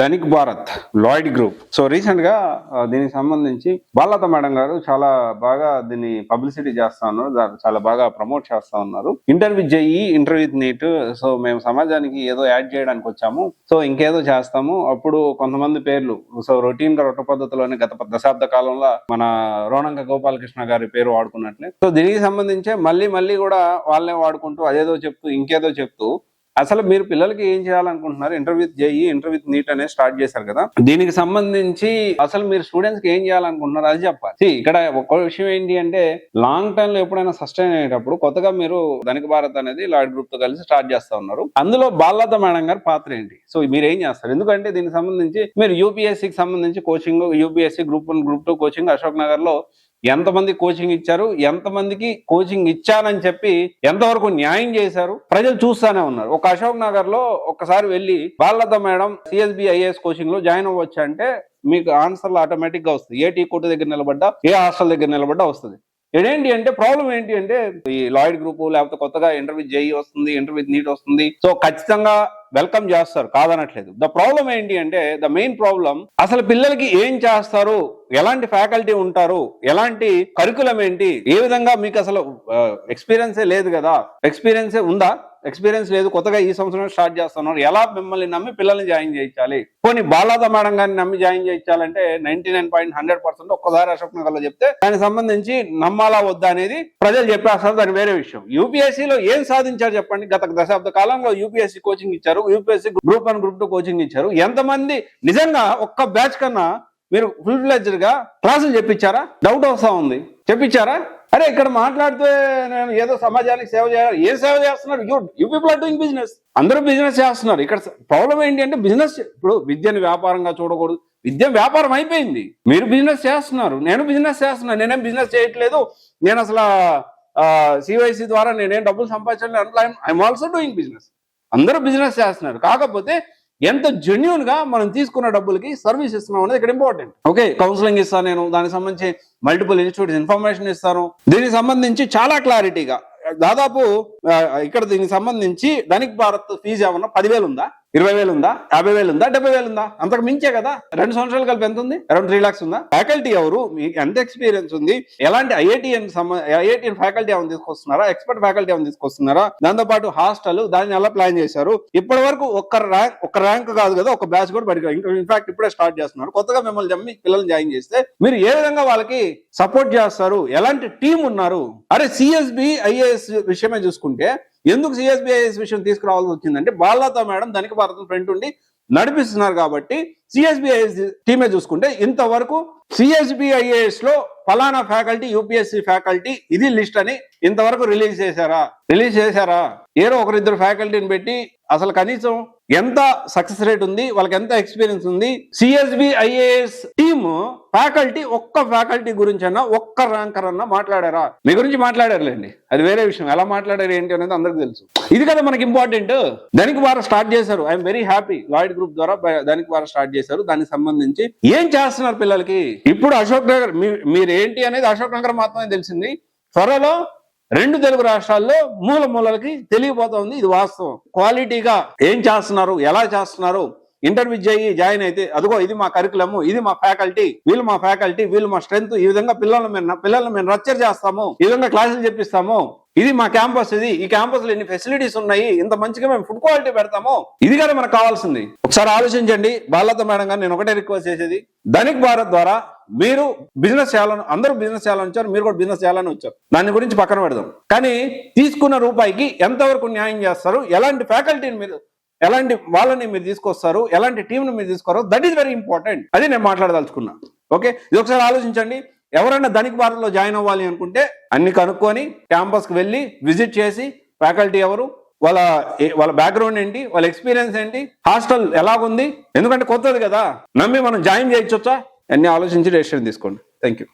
Dhanik Bharat, Lloyd group. So recent గా దీనికి సంబంధించి బాలలత మేడం గారు చాలా బాగా దీన్ని పబ్లిసిటీ చేస్తా ఉన్నారు, చాలా బాగా ప్రమోట్ చేస్తా ఉన్నారు. Interview JEE, interview with NEET. So మేము సమాజానికి ఏదో యాడ్ చేయడానికి వచ్చాము, సో ఇంకేదో చేస్తాము. అప్పుడు కొంతమంది పేర్లు సో రొటీన్ గా రొట్ట పద్ధతిలోనే గత దశాబ్ద కాలంలో మన రోణంక గోపాలకృష్ణ గారి పేరు వాడుకున్నట్లే, సో దీనికి సంబంధించే మళ్ళీ కూడా వాళ్ళనే వాడుకుంటూ అదేదో చెప్తూ ఇంకేదో చెప్తూ అసలు మీరు పిల్లలకి ఏం చేయాలనుకుంటున్నారు? ఇంటర్వ్యూ జేఈ, ఇంటర్వ్యూ నీట్ అనేది స్టార్ట్ చేశారు కదా, దీనికి సంబంధించి అసలు మీరు స్టూడెంట్స్ కి ఏం చేయాలనుకుంటున్నారు అది చెప్పాలి. ఇక్కడ ఒక విషయం ఏంటి అంటే, లాంగ్ టర్మ్ లో ఎప్పుడైనా సస్టైన్ అయ్యేటప్పుడు కొత్తగా మీరు ధనిక్ భారత్ అనేది లాయిడ్ గ్రూప్ తో కలిసి స్టార్ట్ చేస్తా ఉన్నారు. అందులో బాలలత మేడం గారి పాత్ర ఏంటి? సో మీరు ఏం చేస్తారు? ఎందుకంటే దీనికి సంబంధించి మీరు యూపీఎస్సీకి సంబంధించి coaching, UPSC group 1, group 2 coaching Ashok Nagar లో ఎంతమంది కోచింగ్ ఇచ్చారు, ఎంతమందికి కోచింగ్ ఇచ్చానని చెప్పి ఎంతవరకు న్యాయం చేశారు ప్రజలు చూస్తానే ఉన్నారు. ఒక అశోక్ నగర్ లో ఒక్కసారి వెళ్ళి Balalatha madam CSB IAS coaching లో జాయిన్ అవ్వచ్చు అంటే మీకు ఆన్సర్లు ఆటోమేటిక్ గా వస్తుంది. ఏ టీ కోర్టు దగ్గర నిలబడ్డా, ఏ హాస్టల్ దగ్గర నిలబడ్డా వస్తుంది. ఇదేంటి అంటే ప్రాబ్లం ఏంటి అంటే, ఈ లాయిడ్ గ్రూప్ లేకపోతే కొత్తగా ఇంటర్వ్యూ జేఈ వస్తుంది, ఇంటర్వ్యూ నీట్ వస్తుంది, సో ఖచ్చితంగా వెల్కమ్ చేస్తారు, కాదనట్లేదు. ద ప్రాబ్లం ఏంటి అంటే, ద మెయిన్ ప్రాబ్లం అసలు పిల్లలకి ఏం చేస్తారు, ఎలాంటి ఫ్యాకల్టీ ఉంటారు, ఎలాంటి కరికులం ఏంటి, ఏ విధంగా మీకు అసలు ఎక్స్పీరియన్సే లేదు కదా. ఎక్స్పీరియన్సే ఉందా? ఎక్స్పీరియన్స్ లేదు, కొత్తగా ఈ సంవత్సరం స్టార్ట్ చేస్తున్నారు. ఎలా మిమ్మల్ని నమ్మి పిల్లల్ని జాయిన్ చేయించాలి? పోనీ బాలలత మేడం గారిని నమ్మి జాయిన్ చేయించాలంటే 99.100% ఒక్కసారి అశోక్ నగర్ లో చెప్తే దానికి సంబంధించి నమ్మాలా వద్దా అనేది ప్రజలు చెప్పేస్తారు, దాని వేరే విషయం. యూపీఎస్సీలో ఏం సాధించారు చెప్పండి? గత దశాబ్ద కాలంలో యూపీఎస్సీ కోచింగ్ ఇచ్చారు, యూపీఎస్సీ గ్రూప్ 1, గ్రూప్ 2 కోచింగ్ ఇచ్చారు. ఎంతమంది నిజంగా ఒక్క బ్యాచ్ కన్నా మీరు ఫుల్ ఫ్లెడ్జ్డ్ గా క్లాసులు చెప్పించారా? డౌట్ వస్తా ఉంది. చెప్పించారా? అరే ఇక్కడ మాట్లాడితే నేను ఏదో సమాజానికి సేవ చేయాలి. ఏం సేవ చేస్తున్నారు? You people are doing business. అందరూ బిజినెస్ చేస్తున్నారు. ఇక్కడ ప్రాబ్లం ఏంటి అంటే, బిజినెస్ ఇప్పుడు విద్యను వ్యాపారంగా చూడకూడదు. విద్య వ్యాపారం అయిపోయింది. మీరు బిజినెస్ చేస్తున్నారు, నేను బిజినెస్ చేస్తున్నాను. నేనేం బిజినెస్ చేయట్లేదు, నేను అసలు సివైసి ద్వారా నేనేం డబ్బులు సంపాదించాలి. I'm also doing business. అందరూ బిజినెస్ చేస్తున్నారు. కాకపోతే ఎంత జెన్యూన్ గా మనం తీసుకున్న డబ్బులకి సర్వీస్ ఇస్తున్నాం అనేది ఇక్కడ ఇంపార్టెంట్. ఓకే, కౌన్సిలింగ్ ఇస్తాను నేను, దానికి సంబంధించి మల్టిపుల్ ఇన్స్టిట్యూట్స్ ఇన్ఫర్మేషన్ ఇస్తాను, దీనికి సంబంధించి చాలా క్లారిటీగా. దాదాపు ఇక్కడ దీనికి సంబంధించి ధనిక్ భారత్ ఫీజు ఏమన్నా 10,000 ఉందా, 20,000 ఉందా, 50,000 ఉందా, 70,000 ఉందా? అంతకు మించే కదా. 2 సంవత్సరాలు కలిపి ఎంత ఉంది? అరౌండ్ 3 lakhs ఉందా? ఫ్యాకల్టీ ఎవరు, మీకు ఎంత ఎక్స్పీరియన్స్ ఉంది, ఎలాంటి ఐఐటిఎన్ ఫ్యాకల్టీ ఏమైనా తీసుకొస్తున్నారా, ఎక్స్పర్ట్ ఫ్యాకల్టీ ఏమైనా తీసుకొస్తున్నారా, దాంతో పాటు హాస్టల్ దాన్ని ఎలా ప్లాన్ చేశారు? ఇప్పటి వరకు ఒక్క ర్యాంక్ కాదు కదా, ఒక బ్యాచ్ కూడా పడిగా. ఇన్ఫాక్ట్ ఇప్పుడే స్టార్ట్ చేస్తున్నారు. కొత్తగా మిమ్మల్ని జమ్మి పిల్లల్ని జాయిన్ చేస్తే మీరు ఏ విధంగా వాళ్ళకి సపోర్ట్ చేస్తారు? ఎలాంటి టీం ఉన్నారు? అరే సిఎస్బి ఐఏఎస్ విషయమే చూసుకుంటే, ఎందుకు సిఎస్బిఐఎస్ విషయం తీసుకురావాల్సి వచ్చిందంటే, బాలలత మేడం ధనిక్ భారత్ ఫ్రంట్ ఉండి నడిపిస్తున్నారు కాబట్టి. సిఎస్బిఐఎస్ టీమే చూసుకుంటే ఇంతవరకు సిఎస్బిఐఎస్ లో ఫలానా ఫ్యాకల్టీ యూపీఎస్సీ ఫ్యాకల్టీ ఇది లిస్ట్ అని ఇంతవరకు రిలీజ్ చేశారా? ఏదో ఒకరిద్దరు ఫ్యాకల్టీని పెట్టి అసలు కనీసం ఎంత సక్సెస్ రేట్ ఉంది, వాళ్ళకి ఎంత ఎక్స్పీరియన్స్ ఉంది? సిఎస్బిఐఏఎస్ టీమ్ ఫ్యాకల్టీ, ఒక్క ఫ్యాకల్టీ గురించి అన్నా, ఒక్క ర్యాంకర్ అన్నా మాట్లాడారా? మీ గురించి మాట్లాడారులేండి, అది వేరే విషయం. ఎలా మాట్లాడారు ఏంటి అనేది అందరికి తెలుసు. ఇది కదా మనకి ఇంపార్టెంట్. ధనిక్ భారత్ స్టార్ట్ చేశారు. I'm very happy. Lloyd group ద్వారా ధనిక్ భారత్ స్టార్ట్ చేశారు. దానికి సంబంధించి ఏం చేస్తున్నారు పిల్లలకి? ఇప్పుడు అశోక్ నగర్ మీరు ఏంటి అనేది అశోక్ నగర్ మాత్రమే తెలిసింది. త్వరలో 2 తెలుగు రాష్ట్రాల్లో మూలకి తెలియబోతోంది. ఇది వాస్తవం. క్వాలిటీగా ఏం చేస్తున్నారు, ఎలా చేస్తున్నారు? ఇంటర్వ్యూ జాయిన్ అయితే అదిగో ఇది మా కరికులము, ఇది మా ఫ్యాకల్టీ, వీళ్ళు మా ఫ్యాకల్టీ, వీళ్ళు మా స్ట్రెంత్, ఈ విధంగా పిల్లల్ని మేము రచ్చర్ చేస్తాము, ఈ విధంగా క్లాసులు చెప్పిస్తాము, ఇది మా క్యాంపస్, ఈ క్యాంపస్ లో ఎన్ని ఫెసిలిటీస్ ఉన్నాయి, ఇంత మంచిగా మేము ఫుడ్ క్వాలిటీ పెడతాము. ఇది కదా మనకు కావాల్సింది. ఒకసారి ఆలోచించండి. బాలలత మేడం గారు నేను ఒకటే రిక్వెస్ట్ చేసేది, ధనిక్ భారత్ ద్వారా మీరు బిజినెస్ చేయాలని, అందరూ బిజినెస్ చేయాలని వచ్చారు, మీరు కూడా బిజినెస్ చేయాలని వచ్చారు. దాని గురించి పక్కన పెడదాం. కానీ తీసుకున్న రూపాయికి ఎంతవరకు న్యాయం చేస్తారు, ఎలాంటి ఫ్యాకల్టీని మీరు, ఎలాంటి వాళ్ళని మీరు తీసుకొస్తారు, ఎలాంటి టీంని మీరు తీసుకోరు, దట్ ఈస్ వెరీ ఇంపార్టెంట్. అది నేను మాట్లాడదలుచుకున్నా. ఓకే, ఇది ఒకసారి ఆలోచించండి. ఎవరైనా ధనిక్ భారత్ లో జాయిన్ అవ్వాలి అనుకుంటే అన్ని కనుక్కొని క్యాంపస్కి వెళ్ళి విజిట్ చేసి, ఫ్యాకల్టీ ఎవరు, వాళ్ళ బ్యాక్గ్రౌండ్ ఏంటి, వాళ్ళ ఎక్స్పీరియన్స్ ఏంటి, హాస్టల్ ఎలాగుంది, ఎందుకంటే కొత్తది కదా, నమ్మి మనం జాయిన్ చేయొచ్చా, అన్ని ఆలోచించి డెసిషన్ తీసుకోండి. Thank you.